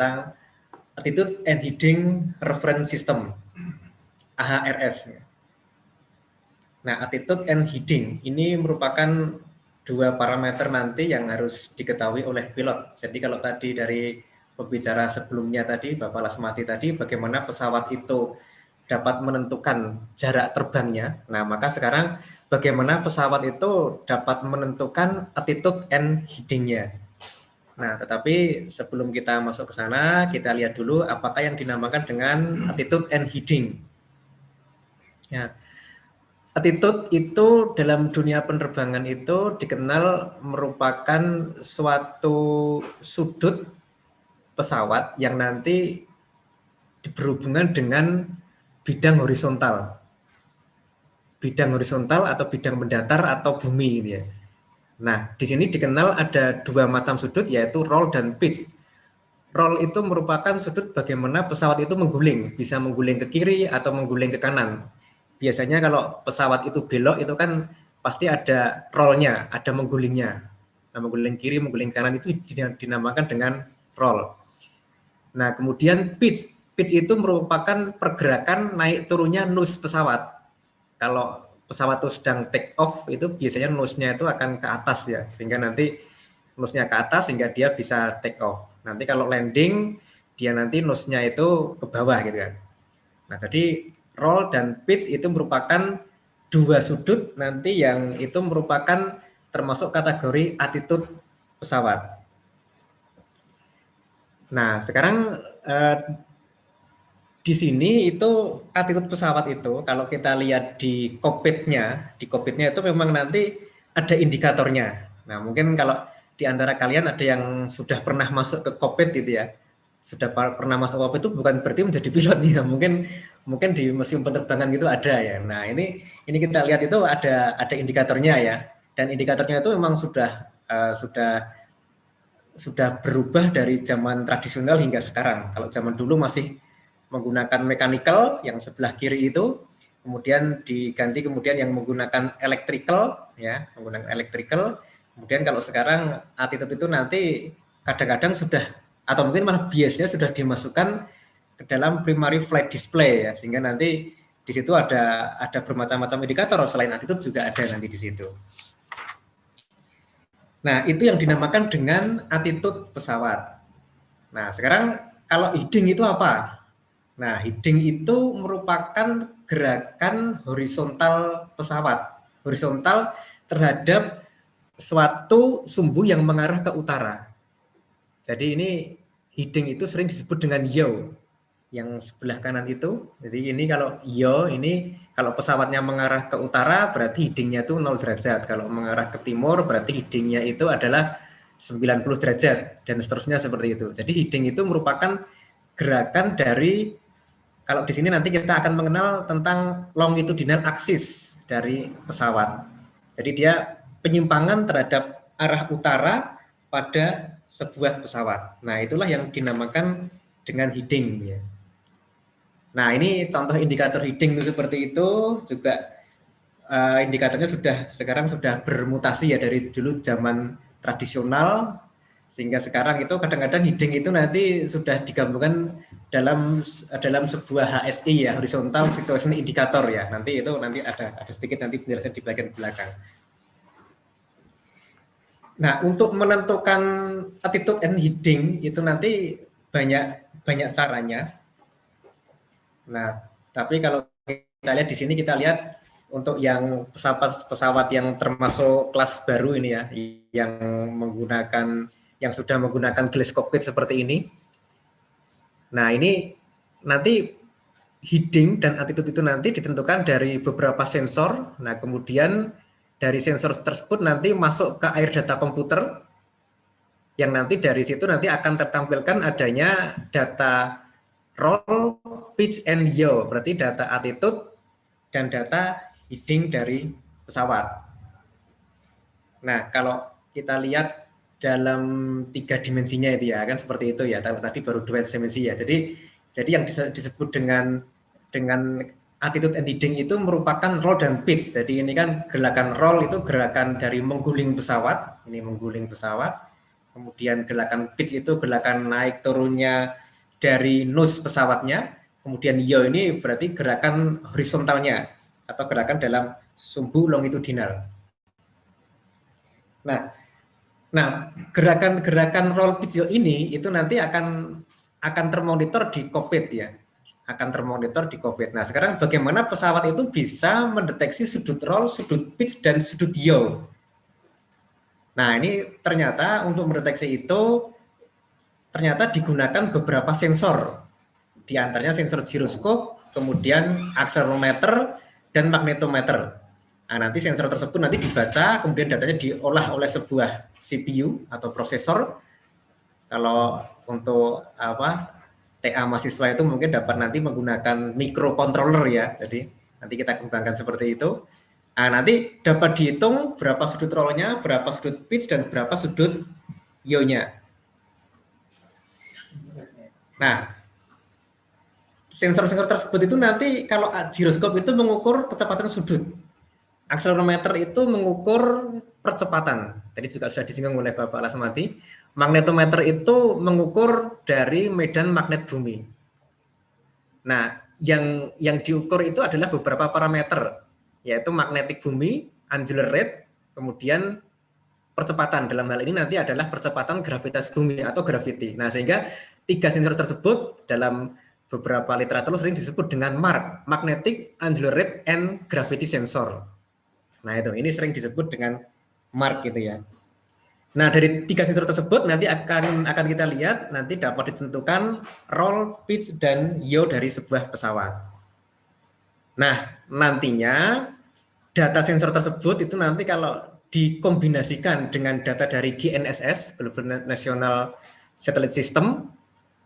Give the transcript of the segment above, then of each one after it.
tentang Attitude and Heading Reference System, AHRS. Nah, Attitude and Heading ini merupakan dua parameter nanti yang harus diketahui oleh pilot. Jadi kalau tadi dari pembicara sebelumnya tadi, Bapak Lasmati tadi, bagaimana pesawat itu dapat menentukan jarak terbangnya. Nah, maka sekarang bagaimana pesawat itu dapat menentukan attitude and heading-nya. Nah, tetapi sebelum kita masuk ke sana, kita lihat dulu apakah yang dinamakan dengan attitude and heading. Ya. Attitude itu dalam dunia penerbangan itu dikenal merupakan suatu sudut pesawat yang nanti berhubungan dengan bidang horizontal atau bidang mendatar atau bumi gitu ya. Nah, di sini dikenal ada dua macam sudut, yaitu roll dan pitch. Roll itu merupakan sudut bagaimana pesawat itu mengguling, bisa mengguling ke kiri atau mengguling ke kanan. Biasanya kalau pesawat itu belok itu kan pasti ada rollnya, ada menggulingnya. Nah, mengguling kiri, mengguling kanan itu dinamakan dengan roll. Nah, kemudian pitch. Pitch itu merupakan pergerakan naik turunnya nose pesawat. Kalau pesawat itu sedang take off itu biasanya nose-nya itu akan ke atas ya, sehingga nanti nose-nya ke atas sehingga dia bisa take off. Nanti kalau landing dia nanti nose-nya itu ke bawah gitu kan. Nah, jadi roll dan pitch itu merupakan dua sudut nanti yang itu merupakan termasuk kategori attitude pesawat. Nah, sekarang di sini itu attitude pesawat itu kalau kita lihat di kokpitnya itu memang nanti ada indikatornya. Nah, mungkin kalau di antara kalian ada yang sudah pernah masuk ke kokpit gitu ya, sudah pernah masuk kokpit itu bukan berarti menjadi pilot ya, mungkin di museum penerbangan gitu ada ya. Nah, ini kita lihat itu ada indikatornya ya, dan indikatornya itu memang sudah berubah dari zaman tradisional hingga sekarang. Kalau zaman dulu masih menggunakan mechanical yang sebelah kiri itu, kemudian diganti yang menggunakan electrical ya, Kemudian kalau sekarang attitude itu nanti kadang-kadang sudah atau mungkin malah biasanya sudah dimasukkan ke dalam primary flight display ya, sehingga nanti di situ ada bermacam-macam indikator, selain attitude juga ada nanti di situ. Nah, itu yang dinamakan dengan attitude pesawat. Nah, sekarang kalau heading itu apa? Nah, heading itu merupakan gerakan horizontal pesawat. Horizontal terhadap suatu sumbu yang mengarah ke utara. Jadi ini heading itu sering disebut dengan yaw. Yang sebelah kanan itu. Jadi ini kalau yaw, ini kalau pesawatnya mengarah ke utara berarti headingnya itu 0 derajat. Kalau mengarah ke timur berarti headingnya itu adalah 90 derajat dan seterusnya seperti itu. Jadi heading itu merupakan gerakan dari, kalau di sini nanti kita akan mengenal tentang longitudinal axis dari pesawat. Jadi dia penyimpangan terhadap arah utara pada sebuah pesawat. Nah, itulah yang dinamakan dengan heading ya. Nah, ini contoh indikator heading itu seperti itu, juga indikatornya sekarang sudah bermutasi ya, dari dulu zaman tradisional sehingga sekarang itu kadang-kadang heading itu nanti sudah digabungkan dalam sebuah HSI ya, horizontal situation indicator ya. Nanti ada sedikit nanti penjelasan di bagian belakang. Nah, untuk menentukan attitude and heading itu nanti banyak caranya. Nah, tapi kalau kita lihat di sini, kita lihat untuk yang pesawat yang termasuk kelas baru ini ya, yang sudah menggunakan glass cockpit seperti ini. Nah, ini nanti heading dan attitude itu nanti ditentukan dari beberapa sensor. Nah, kemudian dari sensor tersebut nanti masuk ke air data komputer, yang nanti dari situ nanti akan tertampilkan adanya data roll, pitch, and yaw, berarti data attitude dan data heading dari pesawat. Nah, kalau kita lihat dalam 3 dimensinya itu ya, kan seperti itu ya. Tadi baru 2 dimensi ya. Jadi yang disebut dengan attitude and heading itu merupakan roll dan pitch. Jadi ini kan gerakan roll itu gerakan dari mengguling pesawat, ini mengguling pesawat. Kemudian gerakan pitch itu gerakan naik turunnya dari nose pesawatnya. Kemudian yaw ini berarti gerakan horizontalnya atau gerakan dalam sumbu longitudinal. Nah, gerakan-gerakan roll pitch yaw ini itu nanti akan termonitor di cockpit ya. Akan termonitor di cockpit. Nah, sekarang bagaimana pesawat itu bisa mendeteksi sudut roll, sudut pitch, dan sudut yaw. Nah, ini ternyata untuk mendeteksi itu ternyata digunakan beberapa sensor. Di antaranya sensor giroskop, kemudian akselerometer, dan magnetometer. Nah, nanti sensor tersebut nanti dibaca, kemudian datanya diolah oleh sebuah CPU atau prosesor. Kalau untuk TA mahasiswa itu mungkin dapat nanti menggunakan microcontroller ya. Jadi nanti kita kembangkan seperti itu. Nah, nanti dapat dihitung berapa sudut rollnya, berapa sudut pitch, dan berapa sudut yaw-nya. Nah, sensor-sensor tersebut itu nanti kalau giroskop itu mengukur kecepatan sudut. Akselerometer itu mengukur percepatan. Tadi juga sudah disinggung oleh Bapak Lasmati. Magnetometer itu mengukur dari medan magnet bumi. Nah, yang diukur itu adalah beberapa parameter, yaitu magnetik bumi, angular rate, kemudian percepatan. Dalam hal ini nanti adalah percepatan gravitas bumi atau gravity. Nah, sehingga 3 sensor tersebut dalam beberapa literatur sering disebut dengan MARC, Magnetic Angular Rate and Gravity Sensor. Nah, ini sering disebut dengan MARC gitu ya. Nah, dari 3 sensor tersebut nanti akan kita lihat nanti dapat ditentukan roll, pitch, dan yaw dari sebuah pesawat. Nah, nantinya data sensor tersebut itu nanti kalau dikombinasikan dengan data dari GNSS, Global National Satellite System,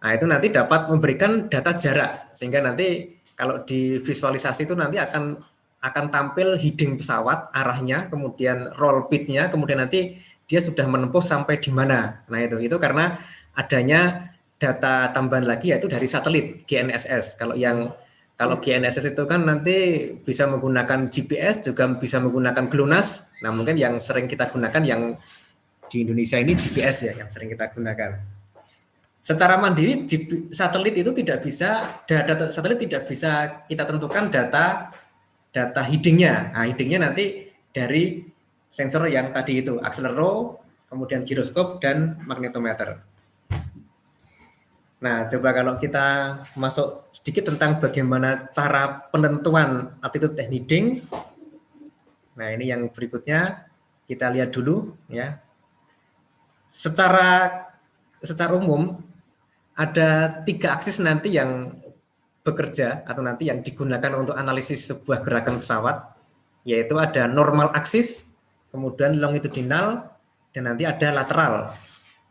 nah itu nanti dapat memberikan data jarak, sehingga nanti kalau divisualisasi itu nanti akan tampil heading pesawat, arahnya, kemudian roll pitch-nya, kemudian nanti dia sudah menempuh sampai di mana. Nah itu karena adanya data tambahan lagi yaitu dari satelit GNSS. Kalau GNSS itu kan nanti bisa menggunakan GPS, juga bisa menggunakan GLONASS. Nah mungkin yang sering kita gunakan yang di Indonesia ini GPS ya, yang sering kita gunakan. Secara mandiri satelit itu tidak bisa, data satelit tidak bisa kita tentukan data headingnya. Nah, headingnya nanti dari sensor yang tadi itu, akselero, kemudian giroskop, dan magnetometer. Nah, coba kalau kita masuk sedikit tentang bagaimana cara penentuan altitude and heading. Nah, ini yang berikutnya kita lihat dulu ya. Secara umum ada 3 aksis nanti yang bekerja atau nanti yang digunakan untuk analisis sebuah gerakan pesawat, yaitu ada normal aksis, kemudian longitudinal, dan nanti ada lateral.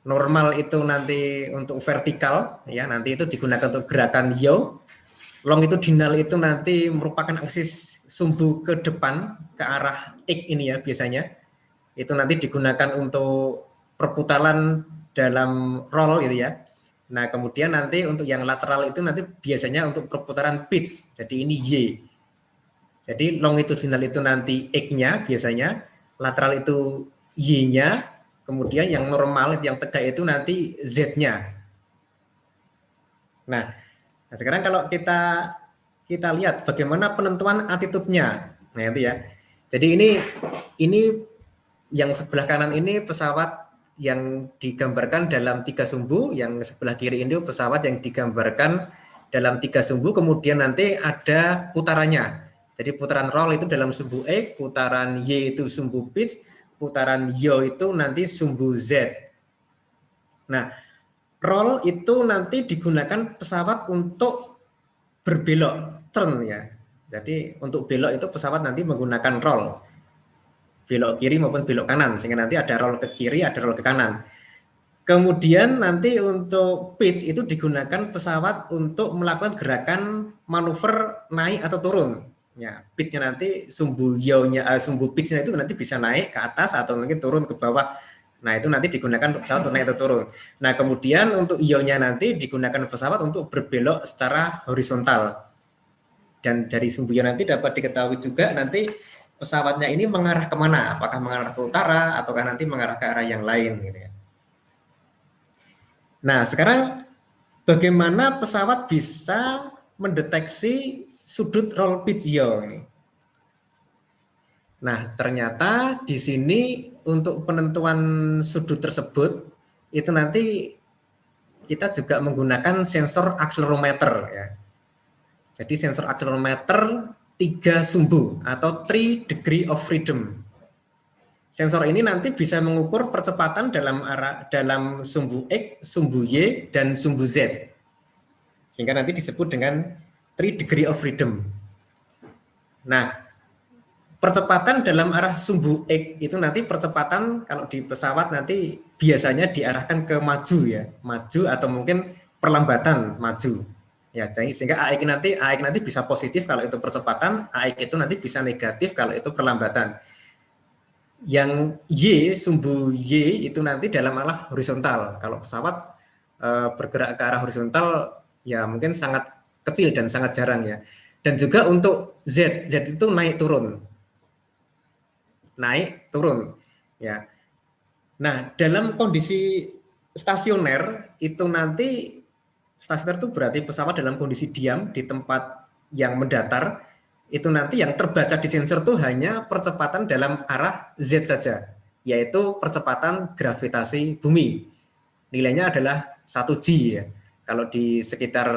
Normal itu nanti untuk vertikal, ya nanti itu digunakan untuk gerakan yaw. Longitudinal itu nanti merupakan aksis sumbu ke depan, ke arah X ini ya biasanya. Itu nanti digunakan untuk perputaran dalam roll gitu ya. Nah, kemudian nanti untuk yang lateral itu nanti biasanya untuk perputaran pitch. Jadi ini Y. Jadi longitudinal itu nanti X-nya biasanya, lateral itu Y-nya, kemudian yang normal, yang tegak itu nanti Z-nya. Nah, sekarang kalau kita lihat bagaimana penentuan altitude-nya. Nah, itu ya. Jadi ini yang sebelah kanan ini pesawat yang digambarkan dalam 3 sumbu, yang sebelah kiri ini pesawat yang digambarkan dalam 3 sumbu, kemudian nanti ada putarannya. Jadi putaran roll itu dalam sumbu X, putaran Y itu sumbu pitch, putaran yaw itu nanti sumbu Z. Nah, roll itu nanti digunakan pesawat untuk berbelok, turn ya. Jadi untuk belok itu pesawat nanti menggunakan roll. Belok kiri maupun belok kanan, sehingga nanti ada roll ke kiri, ada roll ke kanan. Kemudian nanti untuk pitch itu digunakan pesawat untuk melakukan gerakan manuver naik atau turun. Ya, pitch-nya nanti sumbu yaw-nya, sumbu pitch-nya itu nanti bisa naik ke atas atau mungkin turun ke bawah. Nah, itu nanti digunakan untuk pesawat untuk naik atau turun. Nah, kemudian untuk yaw-nya nanti digunakan pesawat untuk berbelok secara horizontal. Dan dari sumbu yaw nanti dapat diketahui juga nanti pesawatnya ini mengarah kemana, apakah mengarah ke utara ataukah nanti mengarah ke arah yang lain gitu ya. Nah, sekarang bagaimana pesawat bisa mendeteksi sudut roll pitch yaw ini? Nah, ternyata di sini untuk penentuan sudut tersebut itu nanti kita juga menggunakan sensor accelerometer ya. Jadi sensor accelerometer 3 sumbu atau 3 degree of freedom. Sensor ini nanti bisa mengukur percepatan dalam sumbu X, sumbu Y, dan sumbu Z. Sehingga nanti disebut dengan 3 degree of freedom. Nah, percepatan dalam arah sumbu X itu nanti percepatan kalau di pesawat nanti biasanya diarahkan ke maju ya, maju atau mungkin perlambatan maju. Ya, sehingga AX nanti bisa positif kalau itu percepatan, AX itu nanti bisa negatif kalau itu perlambatan. Yang Y, sumbu Y itu nanti dalam arah horizontal. Kalau pesawat bergerak ke arah horizontal ya mungkin sangat kecil dan sangat jarang ya. Dan juga untuk Z, Z itu naik turun. Naik turun ya. Nah, dalam kondisi stasioner itu nanti stasioner itu berarti pesawat dalam kondisi diam di tempat yang mendatar. Itu nanti yang terbaca di sensor itu hanya percepatan dalam arah Z saja, yaitu percepatan gravitasi bumi. Nilainya adalah 1G ya. Kalau di sekitar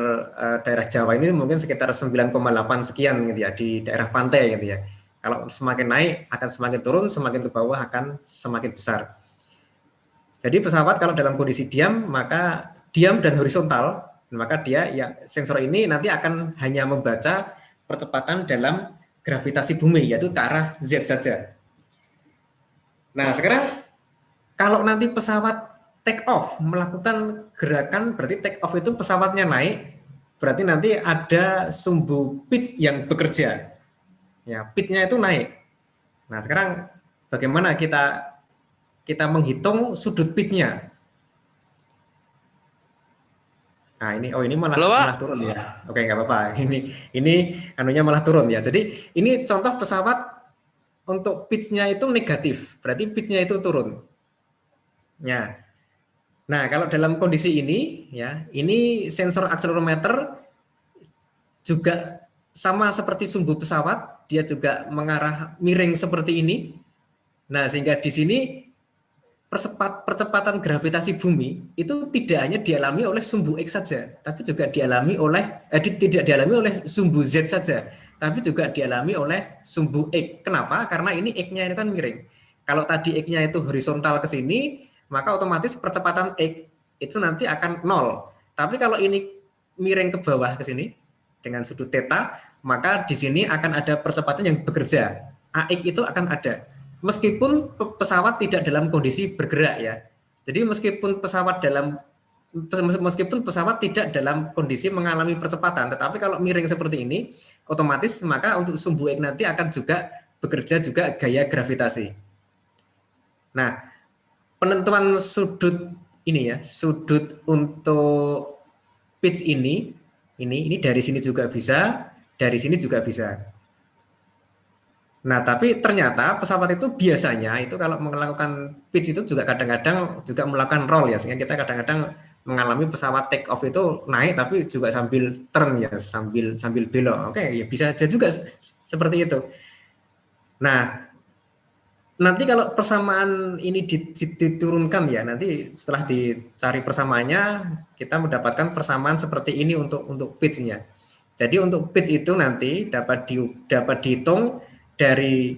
daerah Jawa ini mungkin sekitar 9,8 sekian gitu ya, di daerah pantai gitu ya. Kalau semakin naik akan semakin turun, semakin ke bawah akan semakin besar. Jadi pesawat kalau dalam kondisi diam, maka diam dan horizontal, maka dia ya sensor ini nanti akan hanya membaca percepatan dalam gravitasi bumi, yaitu ke arah Z saja. Nah, sekarang kalau nanti pesawat take off melakukan gerakan, berarti take off itu pesawatnya naik, berarti nanti ada sumbu pitch yang bekerja. Ya, pitch-nya itu naik. Nah, sekarang bagaimana kita menghitung sudut pitch-nya? Nah, ini Halo, Pak. malah turun ya. Oke, nggak apa-apa. Ini anunya malah turun ya. Jadi ini contoh pesawat untuk pitch-nya itu negatif, berarti pitch-nya itu turun. Ya. Nah, kalau dalam kondisi ini ya, ini sensor accelerometer juga sama seperti sumbu pesawat, dia juga mengarah miring seperti ini. Nah, sehingga di sini percepatan gravitasi bumi itu tidak hanya dialami oleh sumbu X saja, tapi juga tidak dialami oleh sumbu Z saja, tapi juga dialami oleh sumbu X. Kenapa? Karena ini X-nya ini kan miring. Kalau tadi X-nya itu horizontal ke sini, maka otomatis percepatan X itu nanti akan nol. Tapi kalau ini miring ke bawah ke sini dengan sudut theta, maka di sini akan ada percepatan yang bekerja. AX itu akan ada. Meskipun pesawat tidak dalam kondisi bergerak ya. Jadi meskipun pesawat tidak dalam kondisi mengalami percepatan, tetapi kalau miring seperti ini, otomatis maka untuk sumbu X nanti akan juga bekerja juga gaya gravitasi. Nah, penentuan sudut ini ya, sudut untuk pitch ini dari sini juga bisa, dari sini juga bisa. Nah, tapi ternyata pesawat itu biasanya itu kalau melakukan pitch itu juga kadang-kadang juga melakukan roll ya, sehingga kita kadang-kadang mengalami pesawat take off itu naik tapi juga sambil turn ya, sambil belok. Oke, ya bisa juga seperti itu. Nah, nanti kalau persamaan ini diturunkan ya, nanti setelah dicari persamaannya kita mendapatkan persamaan seperti ini untuk pitch-nya. Jadi untuk pitch itu nanti dapat dihitung dari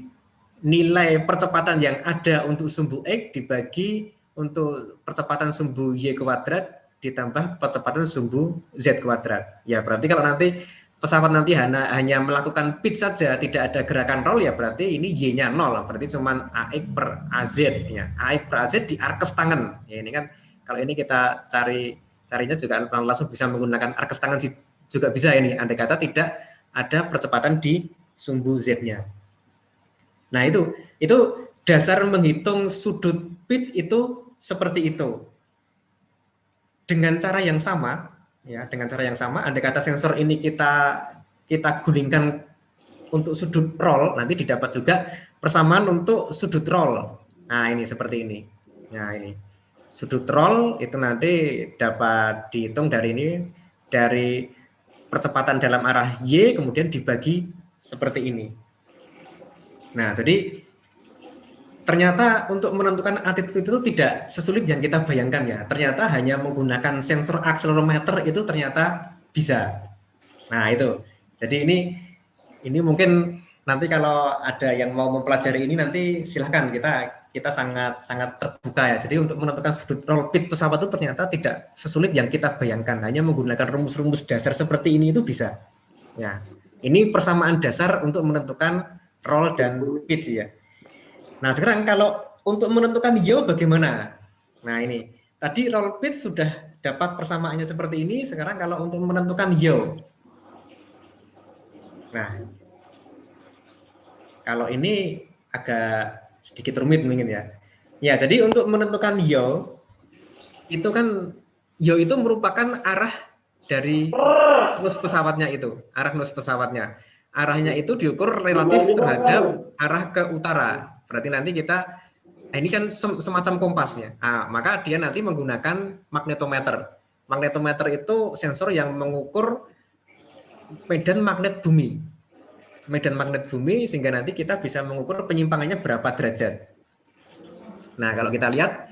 nilai percepatan yang ada untuk sumbu X dibagi untuk percepatan sumbu Y kuadrat ditambah percepatan sumbu Z kuadrat. Ya berarti kalau nanti pesawat nanti hanya melakukan pitch saja, tidak ada gerakan roll ya berarti ini Y-nya 0, berarti cuma AX per AZ ya. AX per AZ di arkes tangan. Ya ini kan kalau ini kita carinya juga langsung bisa menggunakan arkes tangan juga bisa ini, andai kata tidak ada percepatan di sumbu Z-nya. Nah, itu dasar menghitung sudut pitch itu seperti itu. Dengan cara yang sama, ya, dengan cara yang sama, andai kata sensor ini kita gulingkan untuk sudut roll, nanti didapat juga persamaan untuk sudut roll. Nah, ini seperti ini. Nah, ini. Sudut roll itu nanti dapat dihitung dari ini, dari percepatan dalam arah Y kemudian dibagi seperti ini. Nah, jadi ternyata untuk menentukan altitude itu tidak sesulit yang kita bayangkan ya. Ternyata hanya menggunakan sensor akselerometer itu ternyata bisa. Nah, itu. Jadi ini mungkin nanti kalau ada yang mau mempelajari ini nanti silahkan, kita sangat terbuka ya. Jadi untuk menentukan sudut roll pitch pesawat itu ternyata tidak sesulit yang kita bayangkan. Hanya menggunakan rumus-rumus dasar seperti ini itu bisa. Ya, ini persamaan dasar untuk menentukan roll dan pitch ya. Nah sekarang kalau untuk menentukan yaw bagaimana? Nah ini tadi roll pitch sudah dapat persamaannya seperti ini. Sekarang kalau untuk menentukan yaw, nah kalau ini agak sedikit rumit mungkin ya. Ya, jadi untuk menentukan yaw itu kan yaw itu merupakan arah dari nose pesawatnya itu, arah nose pesawatnya. Arahnya itu diukur relatif terhadap arah ke utara. Berarti nanti kita ini kan semacam kompasnya. Nah, maka dia nanti menggunakan magnetometer. Magnetometer itu sensor yang mengukur medan magnet bumi. Medan magnet bumi sehingga nanti kita bisa mengukur penyimpangannya berapa derajat. Nah, kalau kita lihat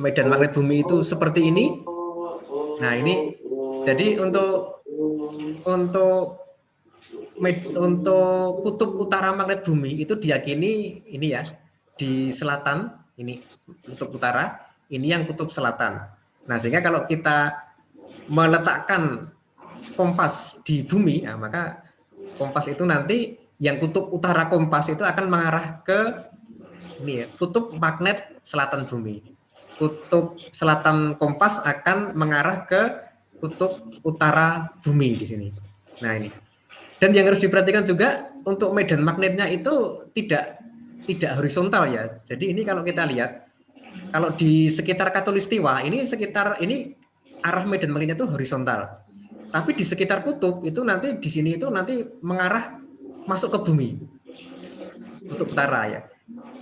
medan magnet bumi itu seperti ini. Nah, ini jadi untuk kutub utara magnet bumi itu diyakini ini ya, di selatan, ini kutub utara, ini yang kutub selatan. Nah, sehingga kalau kita meletakkan kompas di bumi, nah, maka kompas itu nanti yang kutub utara kompas itu akan mengarah ke ini ya, kutub magnet selatan bumi. Kutub selatan kompas akan mengarah ke kutub utara bumi di sini. Nah, ini. Dan yang harus diperhatikan juga untuk medan magnetnya itu tidak horizontal ya. Jadi ini kalau kita lihat, kalau di sekitar Katulistiwa ini arah medan magnetnya itu horizontal. Tapi di sekitar kutub itu nanti di sini itu nanti mengarah masuk ke bumi. Kutub utara ya.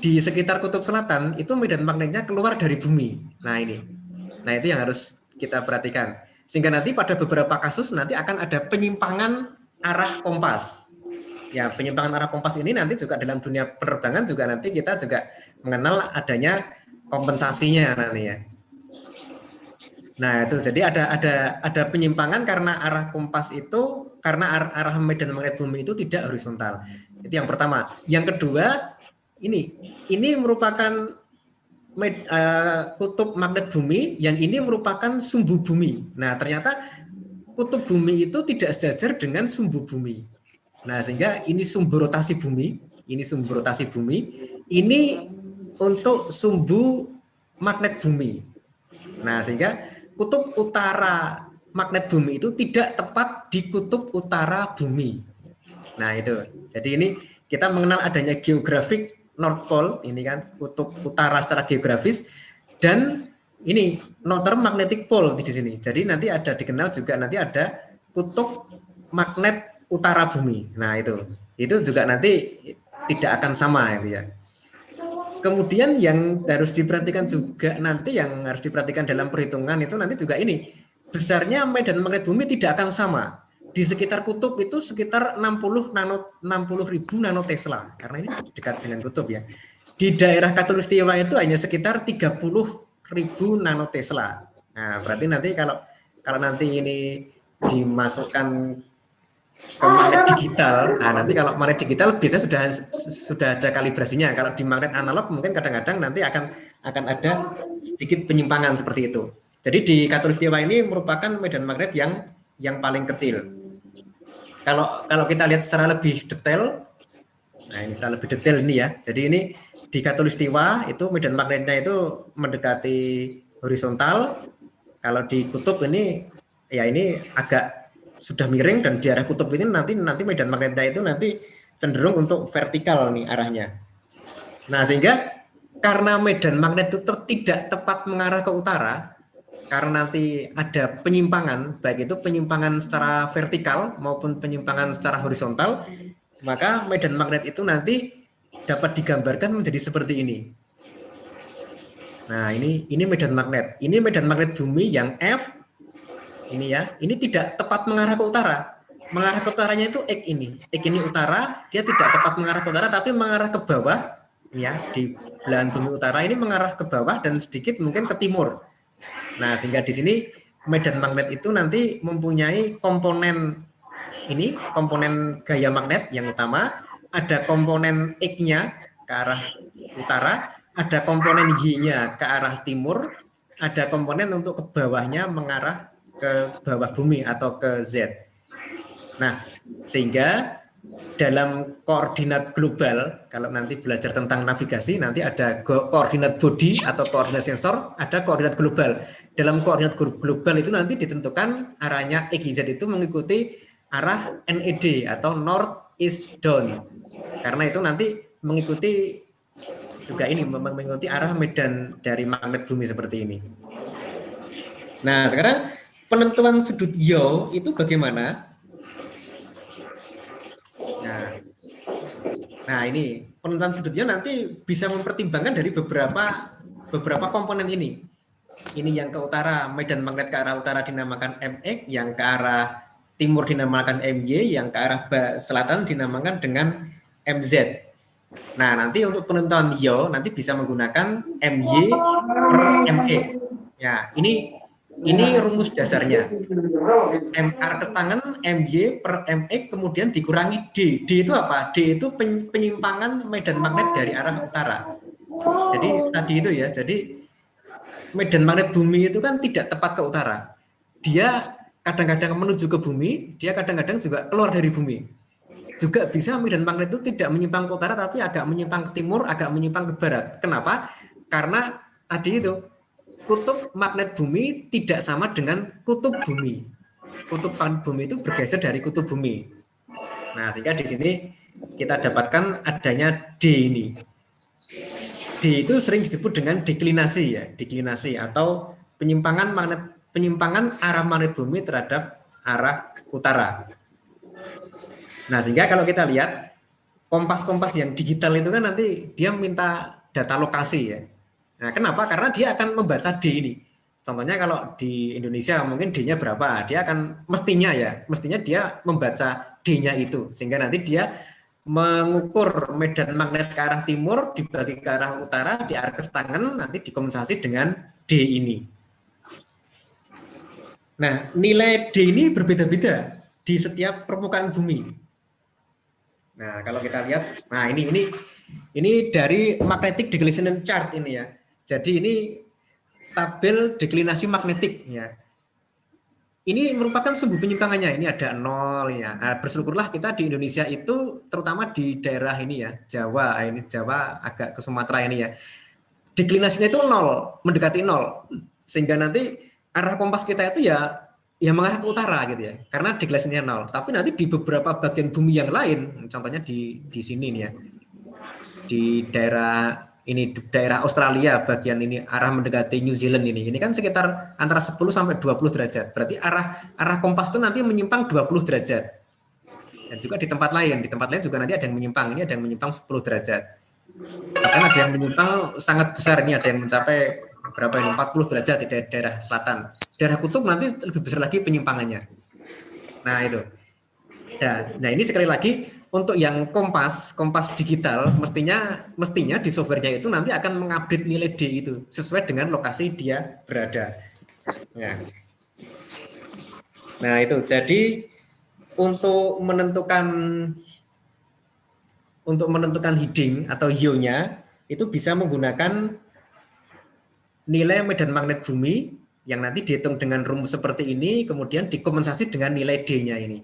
Di sekitar kutub selatan itu medan magnetnya keluar dari bumi. Nah, ini. Nah, itu yang harus kita perhatikan. Sehingga nanti pada beberapa kasus nanti akan ada penyimpangan arah kompas. Ya, penyimpangan arah kompas ini nanti juga dalam dunia penerbangan juga nanti kita juga mengenal adanya kompensasinya nanti ya. Nah, itu jadi ada penyimpangan karena arah kompas itu karena arah medan magnet bumi itu tidak horizontal. Itu yang pertama. Yang kedua, ini merupakan kutub magnet bumi, yang ini merupakan sumbu bumi. Nah, ternyata kutub bumi itu tidak sejajar dengan sumbu bumi. Nah, sehingga ini sumbu rotasi bumi, ini untuk sumbu magnet bumi. Nah, sehingga kutub utara magnet bumi itu tidak tepat di kutub utara bumi. Nah, itu. Jadi ini kita mengenal adanya geografik North Pole, ini kan kutub utara secara geografis, dan ini Northern Magnetic Pole di sini. Jadi nanti ada dikenal juga nanti ada kutub magnet utara bumi. Nah, itu juga nanti tidak akan sama itu ya. Kemudian yang harus diperhatikan juga nanti yang harus diperhatikan dalam perhitungan itu nanti juga ini, besarnya medan magnet bumi tidak akan sama. Di sekitar kutub itu sekitar 60 ribu nanotesla, karena ini dekat dengan kutub ya. Di daerah Katulistiwa itu hanya sekitar 30 ribu nanotesla. Nah, berarti nanti kalau nanti ini dimasukkan ke magnet digital, nah nanti kalau magnet digital biasanya sudah ada kalibrasinya. Kalau di magnet analog mungkin kadang-kadang nanti akan ada sedikit penyimpangan seperti itu. Jadi di Katulistiwa ini merupakan medan magnet yang paling kecil. Kalau kita lihat secara lebih detail, nah ini secara lebih detail ini ya. Jadi ini di Katulistiwa itu medan magnetnya itu mendekati horizontal. Kalau di kutub ini ya ini agak sudah miring, dan di arah kutub ini nanti medan magnetnya itu nanti cenderung untuk vertikal nih arahnya. Nah, sehingga karena medan magnet itu tidak tepat mengarah ke utara, karena nanti ada penyimpangan, baik itu penyimpangan secara vertikal maupun penyimpangan secara horizontal, maka medan magnet itu nanti dapat digambarkan menjadi seperti ini. Nah, ini medan magnet. Ini medan magnet bumi yang F ini ya. Ini tidak tepat mengarah ke utara. Mengarah ke utaranya itu X ini. X ini utara, dia tidak tepat mengarah ke utara tapi mengarah ke bawah ya, di belahan bumi utara ini mengarah ke bawah dan sedikit mungkin ke timur. Nah, sehingga di sini medan magnet itu nanti mempunyai komponen ini, komponen gaya magnet yang utama, ada komponen X-nya ke arah utara, ada komponen Y-nya ke arah timur, ada komponen untuk ke bawahnya mengarah ke bawah bumi atau ke Z. Nah, sehingga dalam koordinat global, kalau nanti belajar tentang navigasi, nanti ada koordinat body atau koordinat sensor, ada koordinat global. Dalam koordinat global itu nanti ditentukan arahnya X, Y, Z itu mengikuti arah NED atau North East Down. Karena itu nanti mengikuti juga ini, mengikuti arah medan dari magnet bumi seperti ini. Nah, sekarang penentuan sudut yaw itu bagaimana? Nah, ini penentuan sudutnya nanti bisa mempertimbangkan dari beberapa komponen ini. Ini yang ke utara, medan magnet ke arah utara dinamakan MX, yang ke arah timur dinamakan MY, yang ke arah selatan dinamakan dengan MZ. Nah, nanti untuk penentuan yaw nanti bisa menggunakan MY per ME. Ya, ini rumus dasarnya. MR ke tangan, MY per MX, kemudian dikurangi D. D itu apa? D itu penyimpangan medan magnet dari arah utara. Jadi tadi itu ya, jadi medan magnet bumi itu kan tidak tepat ke utara. Dia kadang-kadang menuju ke bumi, dia kadang-kadang juga keluar dari bumi. Juga bisa medan magnet itu tidak menyimpang ke utara, tapi agak menyimpang ke timur, agak menyimpang ke barat. Kenapa? Karena tadi itu, kutub magnet bumi tidak sama dengan kutub bumi. Kutub bumi itu bergeser dari kutub bumi. Nah, sehingga di sini kita dapatkan adanya D ini. D itu sering disebut dengan deklinasi ya, deklinasi atau penyimpangan arah magnet bumi terhadap arah utara. Nah, sehingga kalau kita lihat kompas-kompas yang digital itu kan nanti dia minta data lokasi ya. Nah, kenapa? Karena dia akan membaca D ini. Contohnya kalau di Indonesia mungkin D-nya berapa, dia akan mestinya dia membaca D-nya itu, sehingga nanti dia mengukur medan magnet ke arah timur dibagi ke arah utara, di arah tangan nanti dikompensasi dengan D ini. Nah, nilai D ini berbeda-beda di setiap permukaan bumi. Nah, kalau kita lihat, nah ini dari magnetic declination chart ini ya. Jadi ini tabel deklinasi magnetik ya. Ini merupakan sumbu penyimpangannya. Ini ada 0 ya. Nah, bersyukurlah kita di Indonesia itu terutama di daerah ini ya, Jawa, ini Jawa agak ke Sumatera ini ya. Deklinasinya itu 0, mendekati 0. Sehingga nanti arah kompas kita itu ya mengarah ke utara gitu ya. Karena deklinasinya 0. Tapi nanti di beberapa bagian bumi yang lain, contohnya di sini nih ya. Di daerah Australia bagian ini arah mendekati New Zealand ini kan sekitar antara 10 sampai 20 derajat. Berarti arah kompas itu nanti menyimpang 20 derajat. Dan juga di tempat lain juga nanti ada yang menyimpang. Ini ada yang menyimpang 10 derajat. Bahkan ada yang menyimpang sangat besar, ini ada yang mencapai berapa ini 40 derajat di daerah selatan. Daerah kutub nanti lebih besar lagi penyimpangannya. Nah, itu. Nah, ini sekali lagi untuk yang kompas digital mestinya di softwarenya itu nanti akan mengupdate nilai D itu sesuai dengan lokasi dia berada. Ya. Nah, itu jadi untuk menentukan heading atau yaw-nya itu bisa menggunakan nilai medan magnet bumi yang nanti dihitung dengan rumus seperti ini, kemudian dikompensasi dengan nilai D-nya ini.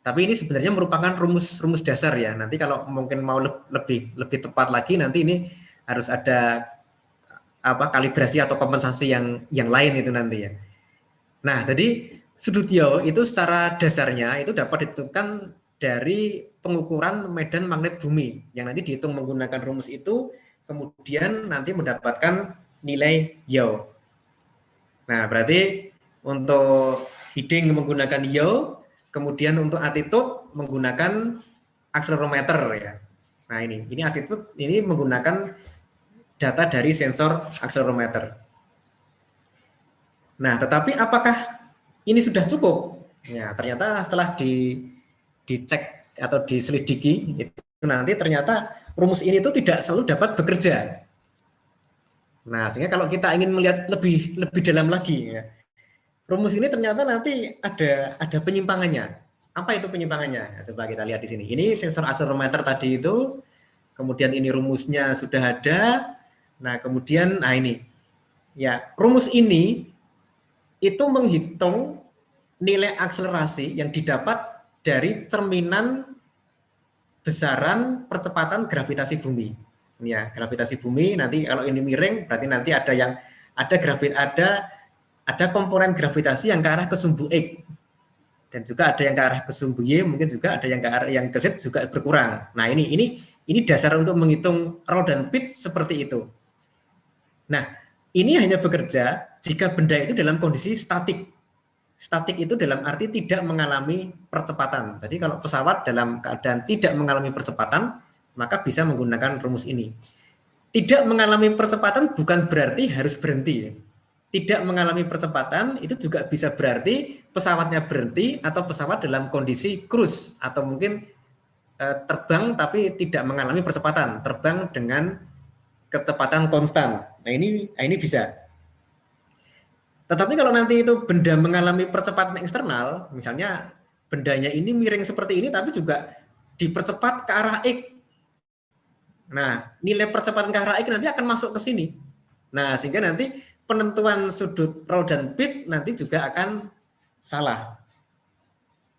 Tapi ini sebenarnya merupakan rumus dasar ya. Nanti kalau mungkin mau lebih tepat lagi, nanti ini harus ada kalibrasi atau kompensasi yang lain itu nanti ya. Nah, jadi sudut yaw itu secara dasarnya itu dapat ditentukan dari pengukuran medan magnet bumi yang nanti dihitung menggunakan rumus itu, kemudian nanti mendapatkan nilai yaw. Nah, berarti untuk heading menggunakan yaw, kemudian untuk attitude menggunakan akselerometer ya. Nah, ini attitude ini menggunakan data dari sensor akselerometer. Nah, tetapi apakah ini sudah cukup? Ya, ternyata setelah dicek atau diselidiki, itu nanti ternyata rumus ini itu tidak selalu dapat bekerja. Nah, sehingga kalau kita ingin melihat lebih dalam lagi, ya, rumus ini ternyata nanti ada penyimpangannya. Apa itu penyimpangannya? Coba kita lihat di sini. Ini sensor akselerometer tadi itu, kemudian ini rumusnya sudah ada. Nah, kemudian, nah ini, ya rumus ini itu menghitung nilai akselerasi yang didapat dari cerminan besaran percepatan gravitasi bumi. Ini ya, gravitasi bumi nanti kalau ini miring berarti nanti ada komponen gravitasi yang ke arah ke sumbu X. Dan juga ada yang ke arah ke sumbu Y, mungkin juga ada yang ke arah yang ke Z juga berkurang. Nah, ini dasar untuk menghitung roll dan pitch seperti itu. Nah, ini hanya bekerja jika benda itu dalam kondisi statik. Statik itu dalam arti tidak mengalami percepatan. Jadi kalau pesawat dalam keadaan tidak mengalami percepatan, maka bisa menggunakan rumus ini. Tidak mengalami percepatan bukan berarti harus berhenti. Tidak mengalami percepatan itu juga bisa berarti pesawatnya berhenti atau pesawat dalam kondisi cruise atau mungkin terbang tapi tidak mengalami percepatan, terbang dengan kecepatan konstan. Nah, ini bisa. Tetapi kalau nanti itu benda mengalami percepatan eksternal, misalnya bendanya ini miring seperti ini tapi juga dipercepat ke arah X. Nah, nilai percepatan ke arah X nanti akan masuk ke sini. Nah, sehingga nanti penentuan sudut roll dan pitch nanti juga akan salah.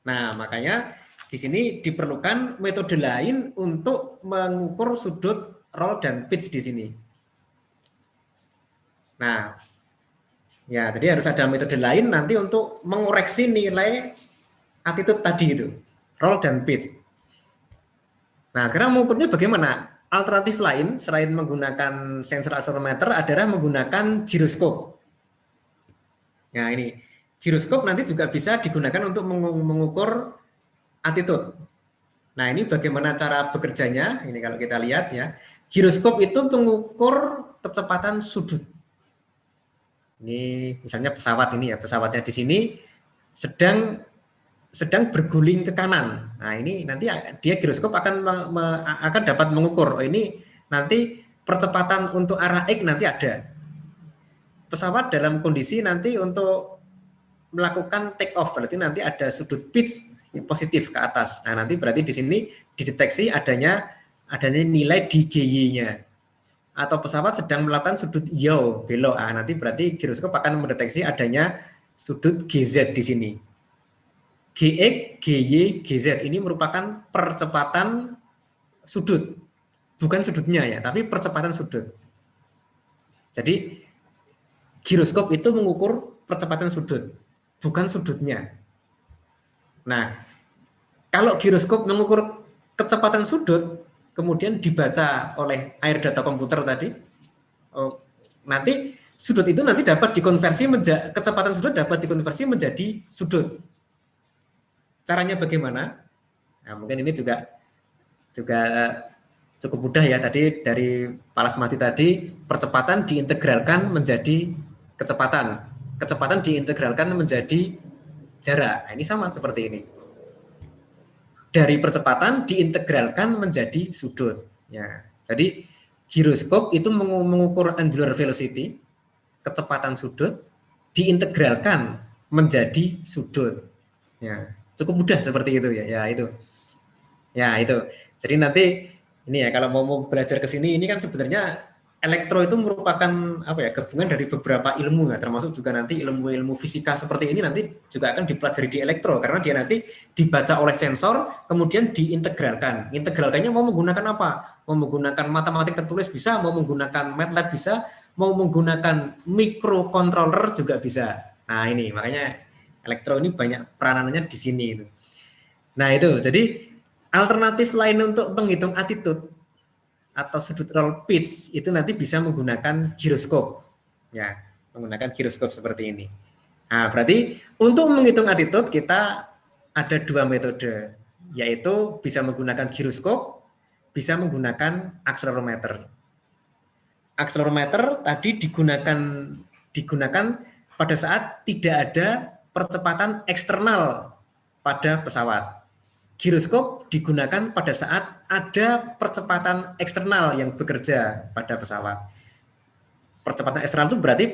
Nah, makanya di sini diperlukan metode lain untuk mengukur sudut roll dan pitch di sini. Nah, ya, jadi harus ada metode lain nanti untuk mengoreksi nilai attitude tadi itu, roll dan pitch. Nah, sekarang mengukurnya bagaimana? Alternatif lain selain menggunakan sensor akselerometer adalah menggunakan giroskop. Nah, ini giroskop nanti juga bisa digunakan untuk mengukur attitude. Nah, ini bagaimana cara bekerjanya? Ini kalau kita lihat ya, giroskop itu mengukur kecepatan sudut. Ini misalnya pesawat ini ya, pesawatnya di sini sedang berguling ke kanan. Nah, ini nanti dia giroskop akan dapat mengukur. Oh, ini nanti percepatan untuk arah X nanti ada. Pesawat dalam kondisi nanti untuk melakukan take off, berarti nanti ada sudut pitch yang positif ke atas. Nah, nanti berarti di sini dideteksi adanya nilai di GY-nya. Atau pesawat sedang melakukan sudut yaw, belok. Nah, nanti berarti giroskop akan mendeteksi adanya sudut GZ di sini. GX, GY, GZ ini merupakan percepatan sudut. Bukan sudutnya ya, tapi percepatan sudut. Jadi giroskop itu mengukur percepatan sudut, bukan sudutnya. Nah, kalau giroskop mengukur kecepatan sudut, kemudian dibaca oleh air data komputer tadi, nanti sudut itu nanti dapat dikonversi menjadi kecepatan sudut dapat dikonversi menjadi sudut. Caranya bagaimana? Nah, mungkin ini juga cukup mudah ya. Tadi dari Pak Lasmati tadi, percepatan diintegralkan menjadi kecepatan. Kecepatan diintegralkan menjadi jarak. Nah, ini sama seperti ini. Dari percepatan diintegralkan menjadi sudut. Ya, jadi giroskop itu mengukur angular velocity, kecepatan sudut, diintegralkan menjadi sudut. Ya, cukup mudah seperti itu ya. Ya itu. Jadi nanti ini ya kalau mau belajar ke sini ini kan sebenarnya elektro itu merupakan apa ya, gabungan dari beberapa ilmu ya, termasuk juga nanti ilmu-ilmu fisika seperti ini nanti juga akan dipelajari di elektro karena dia nanti dibaca oleh sensor kemudian diintegralkan. Integralkannya mau menggunakan apa? Mau menggunakan matematik tertulis bisa, mau menggunakan MATLAB bisa, mau menggunakan microcontroller juga bisa. Nah, ini makanya elektro ini banyak peranannya di sini itu. Nah, itu. Jadi alternatif lain untuk menghitung attitude atau sudut roll pitch itu nanti bisa menggunakan giroskop. Ya, menggunakan giroskop seperti ini. Nah, berarti untuk menghitung attitude kita ada dua metode, yaitu bisa menggunakan giroskop, bisa menggunakan akselerometer. Akselerometer tadi digunakan pada saat tidak ada percepatan eksternal pada pesawat. Giroskop digunakan pada saat ada percepatan eksternal yang bekerja pada pesawat. Percepatan eksternal itu berarti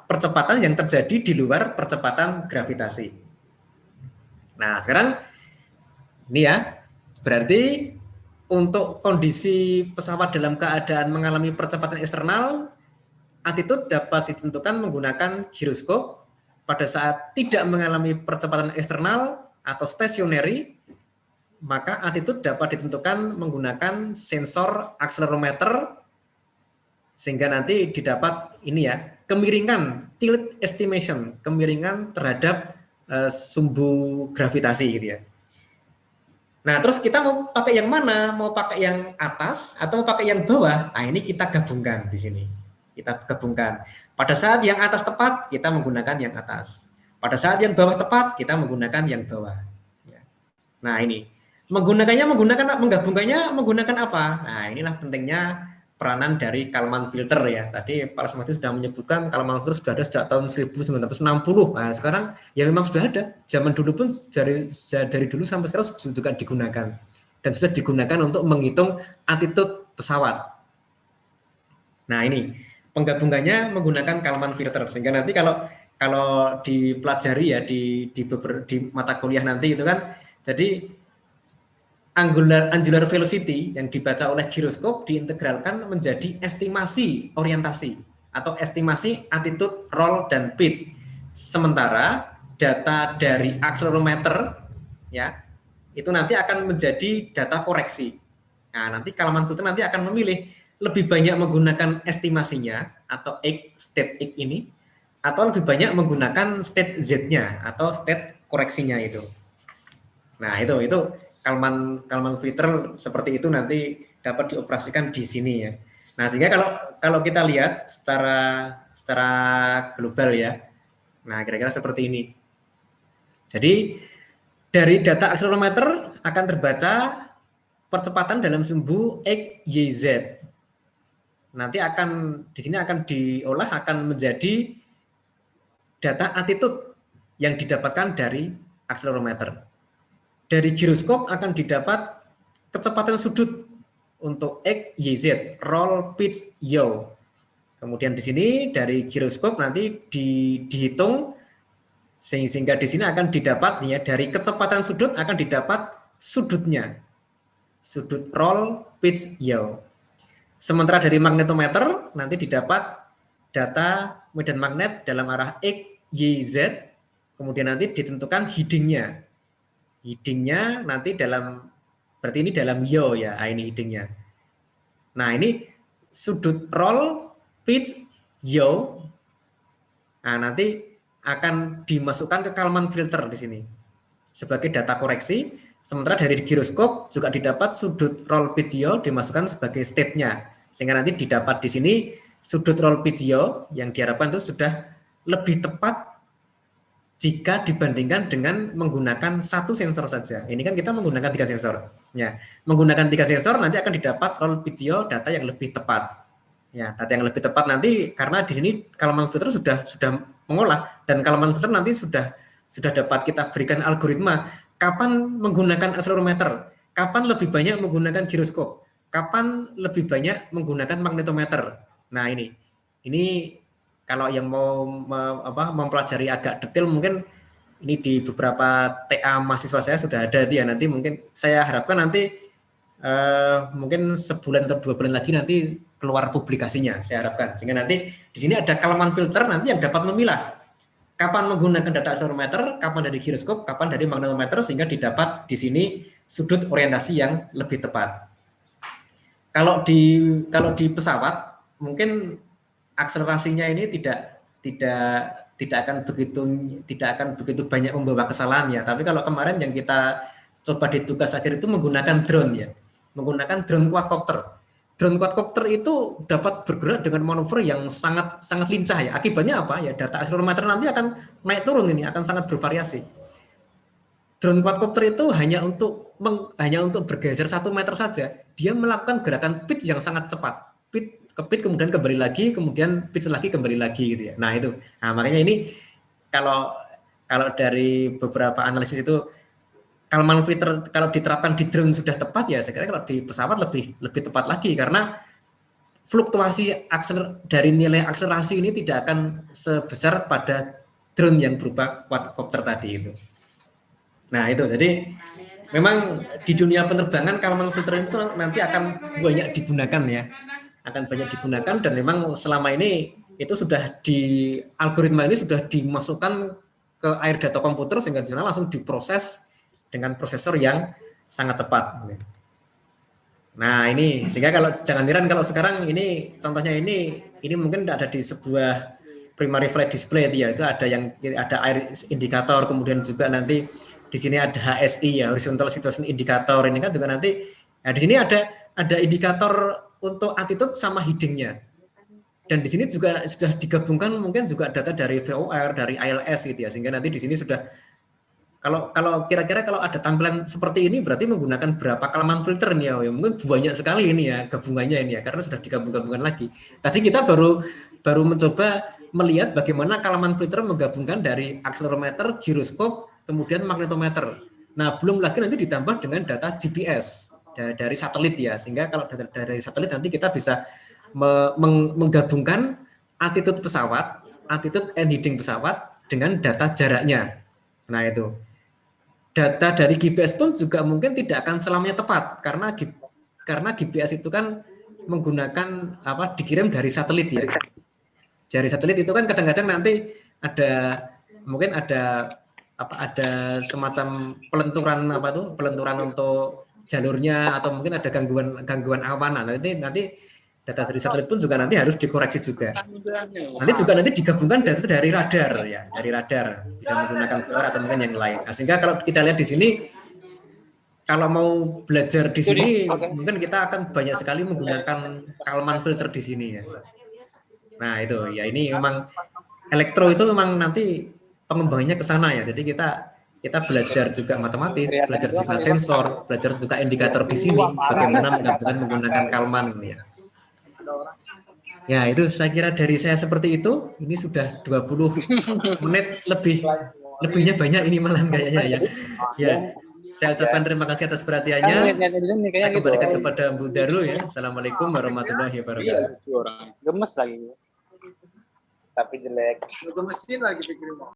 percepatan yang terjadi di luar percepatan gravitasi. Nah, sekarang ini ya, berarti untuk kondisi pesawat dalam keadaan mengalami percepatan eksternal, altitude dapat ditentukan menggunakan giroskop. Pada saat tidak mengalami percepatan eksternal atau stationary, maka altitude dapat ditentukan menggunakan sensor akselerometer, sehingga nanti didapat ini ya, kemiringan, tilt estimation, kemiringan terhadap sumbu gravitasi gitu ya. Nah, terus kita mau pakai yang mana? Mau pakai yang atas atau mau pakai yang bawah? Nah, ini kita gabungkan di sini. Kita gabungkan. Pada saat yang atas tepat, kita menggunakan yang atas. Pada saat yang bawah tepat, kita menggunakan yang bawah. Nah, ini. Menggabungkannya menggunakan apa? Nah, inilah pentingnya peranan dari Kalman filter ya. Tadi Pak Rasmati sudah menyebutkan Kalman filter sudah ada sejak tahun 1960. Nah, sekarang ya memang sudah ada. Zaman dulu pun dari dulu sampai sekarang juga digunakan. Dan sudah digunakan untuk menghitung altitude pesawat. Nah, ini penggabungannya menggunakan Kalman filter, sehingga nanti kalau dipelajari ya di mata kuliah nanti itu kan, jadi angular velocity yang dibaca oleh giroskop diintegralkan menjadi estimasi orientasi atau estimasi altitude, roll, dan pitch. Sementara data dari akselerometer ya itu nanti akan menjadi data koreksi. Nah, nanti Kalman filter nanti akan memilih lebih banyak menggunakan estimasinya atau state X ini, atau lebih banyak menggunakan state Z-nya atau state koreksinya itu. Nah, itu Kalman filter seperti itu nanti dapat dioperasikan di sini ya. Nah, sehingga kalau kita lihat secara global ya. Nah, kira-kira seperti ini. Jadi dari data akselerometer akan terbaca percepatan dalam sumbu X, Y, Z. Nanti di sini akan diolah akan menjadi data altitude yang didapatkan dari akselerometer. Dari giroskop akan didapat kecepatan sudut untuk X, Y, Z, roll, pitch, yaw. Kemudian di sini dari giroskop nanti dihitung sehingga di sini akan didapat ya, dari kecepatan sudut akan didapat sudutnya. Sudut roll, pitch, yaw. Sementara dari magnetometer nanti didapat data medan magnet dalam arah X, Y, Z, kemudian nanti ditentukan headingnya. Headingnya nanti berarti ini dalam yaw ya, ini headingnya. Nah, ini sudut roll, pitch, yaw. Nah, nanti akan dimasukkan ke Kalman filter di sini sebagai data koreksi. Sementara dari giroskop juga didapat sudut roll, pitch, yaw dimasukkan sebagai state-nya. Sehingga nanti didapat di sini sudut roll, pitch, yaw yang diharapkan itu sudah lebih tepat jika dibandingkan dengan menggunakan satu sensor saja. Ini kan kita menggunakan 3 sensor. Ya, menggunakan 3 sensor nanti akan didapat roll, pitch, yaw data yang lebih tepat. Ya, data yang lebih tepat nanti karena di sini Kalman filter sudah mengolah, dan Kalman filter nanti sudah dapat kita berikan algoritma kapan menggunakan akselerometer, kapan lebih banyak menggunakan giroskop, kapan lebih banyak menggunakan magnetometer. Nah, ini kalau yang mau mempelajari agak detail mungkin ini di beberapa TA mahasiswa saya sudah ada dia. Nanti mungkin saya harapkan nanti mungkin sebulan atau 2 bulan lagi nanti keluar publikasinya, saya harapkan. Sehingga nanti di sini ada Kalman filter nanti yang dapat memilah kapan menggunakan data akselerometer, kapan dari giroskop, kapan dari magnetometer, sehingga didapat di sini sudut orientasi yang lebih tepat. Kalau di pesawat mungkin akselerasinya ini tidak akan begitu banyak membawa kesalahan ya. Tapi kalau kemarin yang kita coba di tugas akhir itu menggunakan drone ya, menggunakan drone quadcopter. Drone quadcopter itu dapat bergerak dengan manuver yang sangat lincah ya. Akibatnya apa ya? Data akselerometer nanti akan naik turun, ini akan sangat bervariasi. Drone quadcopter itu hanya untuk bergeser 1 meter saja, dia melakukan gerakan pitch yang sangat cepat. Pitch kepit kemudian kembali lagi, kemudian pitch lagi kembali lagi gitu ya. Nah itu, nah makanya ini kalau dari beberapa analisis itu Kalman filter kalau diterapkan di drone sudah tepat ya, saya kira kalau di pesawat lebih tepat lagi karena fluktuasi dari nilai akselerasi ini tidak akan sebesar pada drone yang berupa quadcopter tadi itu. Nah itu, jadi memang di dunia penerbangan Kalman filter itu nanti akan banyak digunakan ya, akan banyak digunakan dan memang selama ini itu sudah di algoritma ini sudah dimasukkan ke air data komputer sehingga di sana langsung diproses dengan prosesor yang sangat cepat. Nah ini sehingga kalau jangan heran kalau sekarang ini contohnya ini mungkin ada di sebuah primary flight display ya, itu ada air indikator, kemudian juga nanti di sini ada HSI ya, horizontal situation indicator, ini kan juga nanti. Nah di sini ada indikator untuk attitude sama headingnya. Dan di sini juga sudah digabungkan mungkin juga data dari VOR, dari ILS gitu ya, sehingga nanti di sini sudah kalau kira-kira kalau ada tampilan seperti ini berarti menggunakan berapa Kalman filter nih ya, mungkin banyak sekali ini ya gabungannya ini ya, karena sudah digabung-gabungkan lagi. Tadi kita baru mencoba melihat bagaimana Kalman filter menggabungkan dari accelerometer, giroskop, kemudian magnetometer. Nah belum lagi nanti ditambah dengan data GPS dari satelit ya, sehingga kalau dari satelit nanti kita bisa menggabungkan attitude pesawat, attitude and heading pesawat dengan data jaraknya. Nah itu. Data dari GPS pun juga mungkin tidak akan selamanya tepat karena GPS itu kan menggunakan dikirim dari satelit ya. Dari satelit itu kan kadang-kadang nanti mungkin ada semacam pelenturan untuk jalurnya atau mungkin ada gangguan awan. Nanti data dari satelit pun juga nanti harus dikoreksi juga. Nanti digabungkan data dari radar ya, dari radar bisa menggunakan VOR atau mungkin yang lain. Nah, sehingga kalau kita lihat di sini, kalau mau belajar di sini, mungkin kita akan banyak sekali menggunakan Kalman filter di sini ya. Nah itu ya, ini memang elektro itu memang nanti pengembangannya ke sana ya. Jadi kita belajar juga matematis, belajar juga sensor, belajar juga indikator di sini, bagaimana menggabungkan menggunakan Kalman ya. Ya itu saya kira dari saya seperti itu. Ini sudah 20 menit lebihnya banyak ini malah kayaknya ya. Ya, saya ucapkan terima kasih atas perhatiannya. Saya kembalikan kepada Bu Daru ya. Assalamualaikum warahmatullahi wabarakatuh. Gemes lagi. Tapi jelek. Gemesin lagi pikirin.